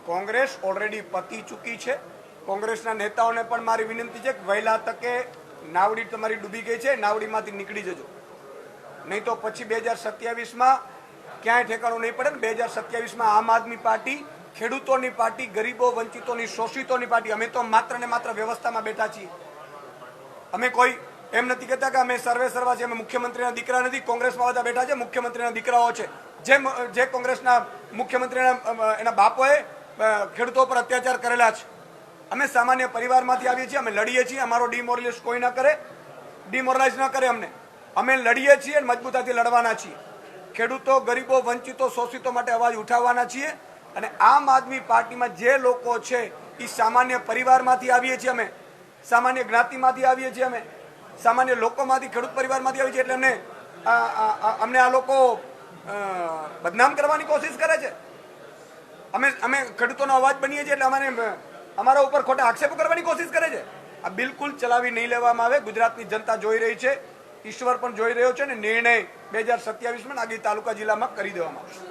Congress already પતી ચૂકી છે। કોંગ્રેસના નેતાઓને પણ મારી વિનંતી છે કે વહેલા તકે નાવડી તમારી ડૂબી ગઈ છે, નાવડીમાંથી નીકળી જજો, નહીં તો પછી 2027માં ક્યાંય ઠેકાણું નહીં પડે ને। 2027માં આમ આદમી પાર્ટી ખેડૂતોની પાર્ટી, ગરીબો, વંચિતોની, શોષિતોની પાર્ટી। અમે તો માત્ર ને માત્ર વ્યવસ્થામાં બેઠા છીએ। અમે કોઈ એમ નથી કહેતા કે અમે સર્વે સર્વા છે, અમે મુખ્યમંત્રીના દીકરા નથી। કોંગ્રેસમાં બધા બેઠા છે, મુખ્યમંત્રીના દીકરાઓ છે। જે કોંગ્રેસના મુખ્યમંત્રીના એના બાપોએ ખેડૂતો પર અત્યાચાર કરેલા છે। અમે સામાન્ય પરિવારમાંથી આવીએ છીએ, અમે લડીએ છીએ। અમારો ડિમોરલાઇઝ કોઈ ના કરે, ડિમોરલાઇઝ ના કરે અમને। અમે લડીએ છીએ અને મજબૂતાથી લડવાના છીએ। ખેડૂતો, ગરીબો, વંચિતો, શોષિતો માટે અવાજ ઉઠાવવાના છીએ। અને આમ આદમી પાર્ટીમાં જે લોકો છે એ સામાન્ય પરિવારમાંથી આવીએ છીએ, અમે સામાન્ય જ્ઞાતિમાંથી આવીએ છીએ, અમે સામાન્ય લોકોમાંથી, ખેડૂત પરિવારમાંથી આવીએ છીએ। એટલે અમને આ લોકો બદનામ કરવાની કોશિશ કરે છે। અમે ખેડૂતોનો અવાજ બનીએ છીએ એટલે અમારા ઉપર ખોટા આક્ષેપો કરવાની કોશિશ કરે છે। આ બિલકુલ ચલાવી નહીં લેવામાં આવે। ગુજરાતની જનતા જોઈ રહી છે, ઈશ્વર પણ જોઈ રહ્યો છે, અને નિર્ણય 2027માં નાગરી તાલુકા જિલ્લામાં કરી દેવામાં આવશે।